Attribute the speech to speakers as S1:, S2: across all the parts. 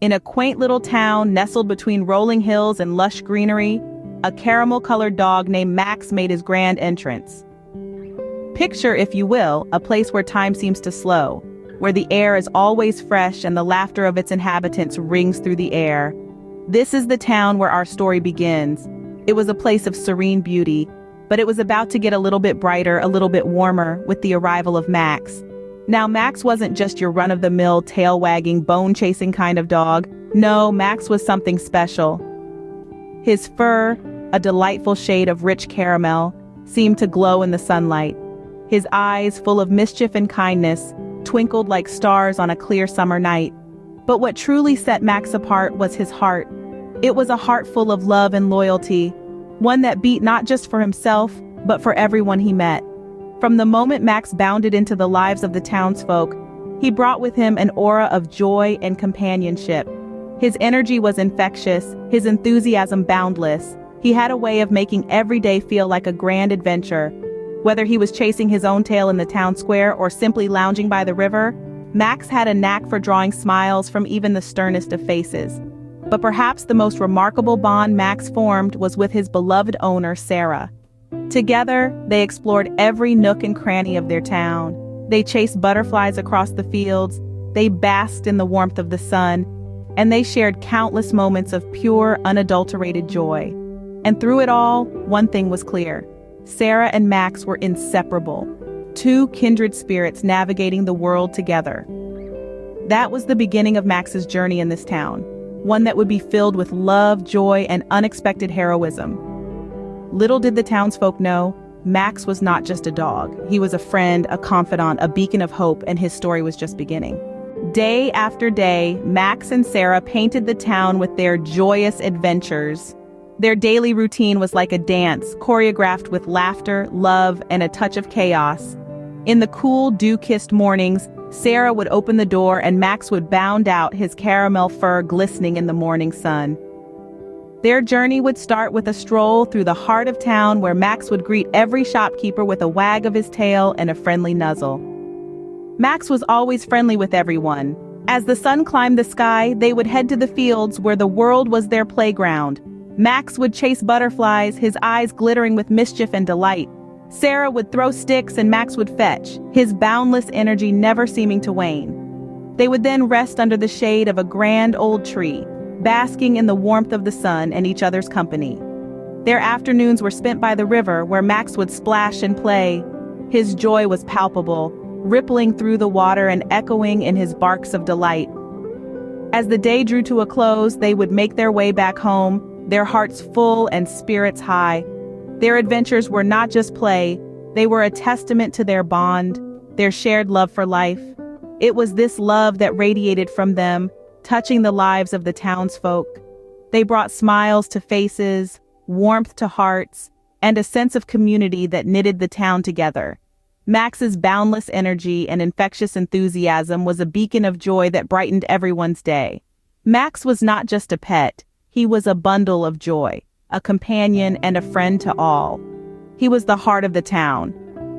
S1: In a quaint little town nestled between rolling hills and lush greenery, a caramel-colored dog named Max made his grand entrance. Picture, if you will, a place where time seems to slow, where the air is always fresh and the laughter of its inhabitants rings through the air. This is the town where our story begins. It was a place of serene beauty, but it was about to get a little bit brighter, a little bit warmer, with the arrival of Max. Now, Max wasn't just your run-of-the-mill, tail-wagging, bone-chasing kind of dog. No, Max was something special. His fur, a delightful shade of rich caramel, seemed to glow in the sunlight. His eyes, full of mischief and kindness, twinkled like stars on a clear summer night. But what truly set Max apart was his heart. It was a heart full of love and loyalty, one that beat not just for himself, but for everyone he met. From the moment Max bounded into the lives of the townsfolk, he brought with him an aura of joy and companionship. His energy was infectious, his enthusiasm boundless. He had a way of making every day feel like a grand adventure. Whether he was chasing his own tail in the town square or simply lounging by the river, Max had a knack for drawing smiles from even the sternest of faces. But perhaps the most remarkable bond Max formed was with his beloved owner, Sarah. Together, they explored every nook and cranny of their town. They chased butterflies across the fields, they basked in the warmth of the sun, and they shared countless moments of pure, unadulterated joy. And through it all, one thing was clear. Sarah and Max were inseparable, two kindred spirits navigating the world together. That was the beginning of Max's journey in this town, one that would be filled with love, joy, and unexpected heroism. Little did the townsfolk know, Max was not just a dog. He was a friend, a confidant, a beacon of hope, and his story was just beginning. Day after day, Max and Sarah painted the town with their joyous adventures. Their daily routine was like a dance, choreographed with laughter, love, and a touch of chaos. In the cool, dew-kissed mornings, Sarah would open the door and Max would bound out, his caramel fur glistening in the morning sun. Their journey would start with a stroll through the heart of town where Max would greet every shopkeeper with a wag of his tail and a friendly nuzzle. Max was always friendly with everyone. As the sun climbed the sky, they would head to the fields where the world was their playground. Max would chase butterflies, his eyes glittering with mischief and delight. Sarah would throw sticks and Max would fetch, his boundless energy never seeming to wane. They would then rest under the shade of a grand old tree, basking in the warmth of the sun and each other's company. Their afternoons were spent by the river where Max would splash and play. His joy was palpable, rippling through the water and echoing in his barks of delight. As the day drew to a close, they would make their way back home, their hearts full and spirits high. Their adventures were not just play, they were a testament to their bond, their shared love for life. It was this love that radiated from them, touching the lives of the townsfolk. They brought smiles to faces, warmth to hearts, and a sense of community that knitted the town together. Max's boundless energy and infectious enthusiasm was a beacon of joy that brightened everyone's day. Max was not just a pet, he was a bundle of joy, a companion and a friend to all. He was the heart of the town,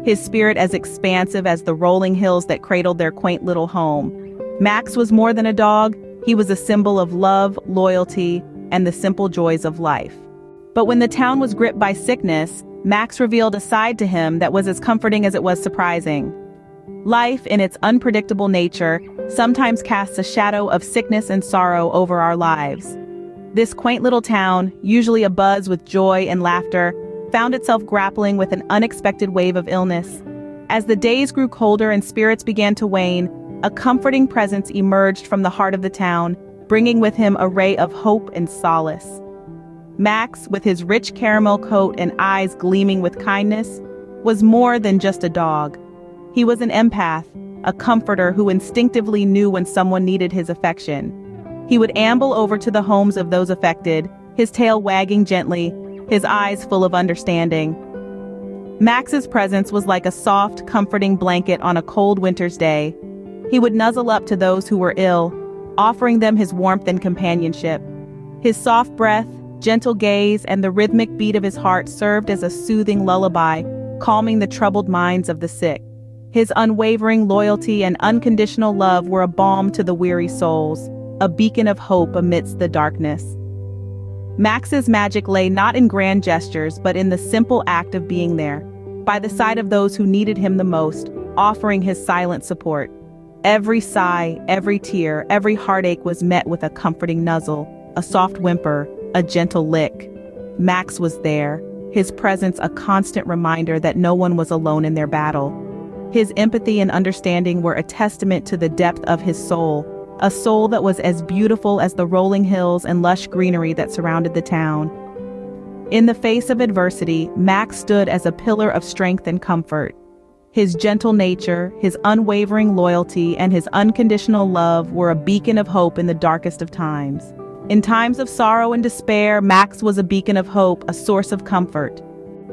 S1: his spirit as expansive as the rolling hills that cradled their quaint little home. Max was more than a dog, he was a symbol of love, loyalty, and the simple joys of life. But when the town was gripped by sickness, Max revealed a side to him that was as comforting as it was surprising. Life, in its unpredictable nature, sometimes casts a shadow of sickness and sorrow over our lives. This quaint little town, usually abuzz with joy and laughter, found itself grappling with an unexpected wave of illness. As the days grew colder and spirits began to wane, a comforting presence emerged from the heart of the town, bringing with him a ray of hope and solace. Max, with his rich caramel coat and eyes gleaming with kindness, was more than just a dog. He was an empath, a comforter who instinctively knew when someone needed his affection. He would amble over to the homes of those affected, his tail wagging gently, his eyes full of understanding. Max's presence was like a soft, comforting blanket on a cold winter's day. He would nuzzle up to those who were ill, offering them his warmth and companionship. His soft breath, gentle gaze, and the rhythmic beat of his heart served as a soothing lullaby, calming the troubled minds of the sick. His unwavering loyalty and unconditional love were a balm to the weary souls, a beacon of hope amidst the darkness. Max's magic lay not in grand gestures but in the simple act of being there, by the side of those who needed him the most, offering his silent support. Every sigh, every tear, every heartache was met with a comforting nuzzle, a soft whimper, a gentle lick. Max was there, his presence a constant reminder that no one was alone in their battle. His empathy and understanding were a testament to the depth of his soul, a soul that was as beautiful as the rolling hills and lush greenery that surrounded the town. In the face of adversity, Max stood as a pillar of strength and comfort. His gentle nature, his unwavering loyalty, and his unconditional love were a beacon of hope in the darkest of times. In times of sorrow and despair, Max was a beacon of hope, a source of comfort.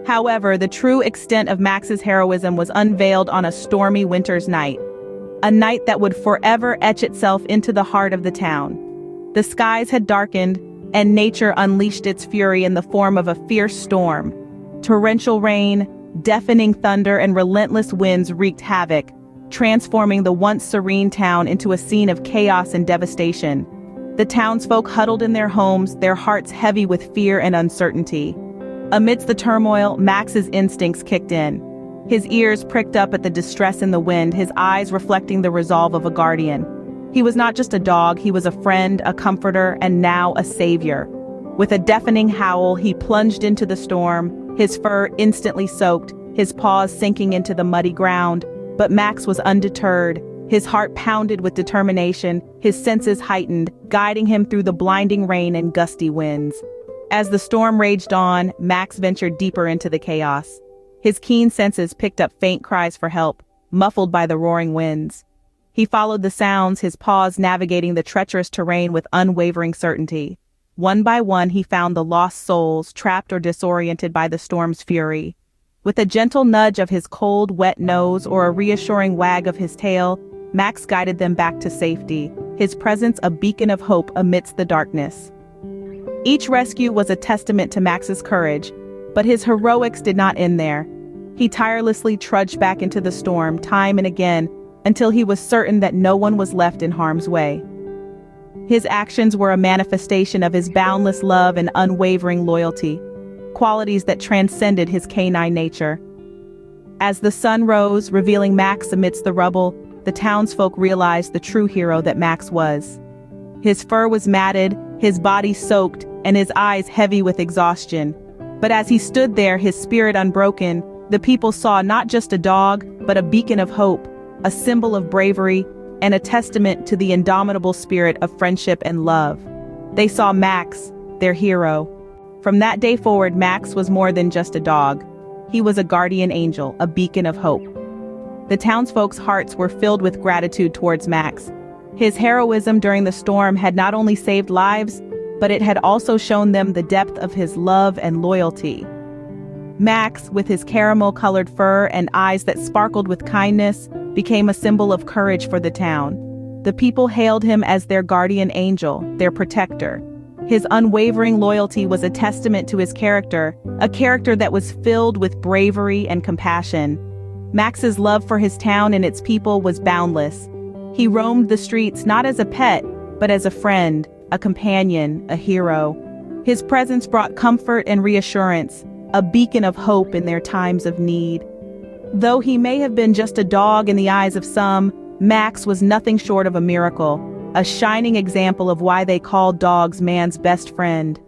S1: However, the true extent of Max's heroism was unveiled on a stormy winter's night, a night that would forever etch itself into the heart of the town. The skies had darkened, and nature unleashed its fury in the form of a fierce storm. Torrential rain, deafening thunder, and relentless winds wreaked havoc, transforming the once serene town into a scene of chaos and devastation. The townsfolk huddled in their homes, their hearts heavy with fear and uncertainty. Amidst the turmoil, Max's instincts kicked in. His ears pricked up at the distress in the wind, his eyes reflecting the resolve of a guardian. He was not just a dog, he was a friend, a comforter, and now a savior. With a deafening howl, he plunged into the storm, his fur instantly soaked, his paws sinking into the muddy ground. But Max was undeterred. His heart pounded with determination, his senses heightened, guiding him through the blinding rain and gusty winds. As the storm raged on, Max ventured deeper into the chaos. His keen senses picked up faint cries for help, muffled by the roaring winds. He followed the sounds, his paws navigating the treacherous terrain with unwavering certainty. One by one, he found the lost souls, trapped or disoriented by the storm's fury. With a gentle nudge of his cold, wet nose or a reassuring wag of his tail, Max guided them back to safety, his presence a beacon of hope amidst the darkness. Each rescue was a testament to Max's courage, but his heroics did not end there. He tirelessly trudged back into the storm time and again until he was certain that no one was left in harm's way. His actions were a manifestation of his boundless love and unwavering loyalty, qualities that transcended his canine nature. As the sun rose, revealing Max amidst the rubble, the townsfolk realized the true hero that Max was. His fur was matted, his body soaked, and his eyes heavy with exhaustion. But as he stood there, his spirit unbroken, the people saw not just a dog, but a beacon of hope, a symbol of bravery, and a testament to the indomitable spirit of friendship and love. They saw Max, their hero. From that day forward, Max was more than just a dog. He was a guardian angel, a beacon of hope. The townsfolk's hearts were filled with gratitude towards Max. His heroism during the storm had not only saved lives, but it had also shown them the depth of his love and loyalty. Max, with his caramel-colored fur and eyes that sparkled with kindness, became a symbol of courage for the town. The people hailed him as their guardian angel, their protector. His unwavering loyalty was a testament to his character, a character that was filled with bravery and compassion. Max's love for his town and its people was boundless. He roamed the streets not as a pet, but as a friend, a companion, a hero. His presence brought comfort and reassurance, a beacon of hope in their times of need. Though he may have been just a dog in the eyes of some, Max was nothing short of a miracle, a shining example of why they called dogs man's best friend.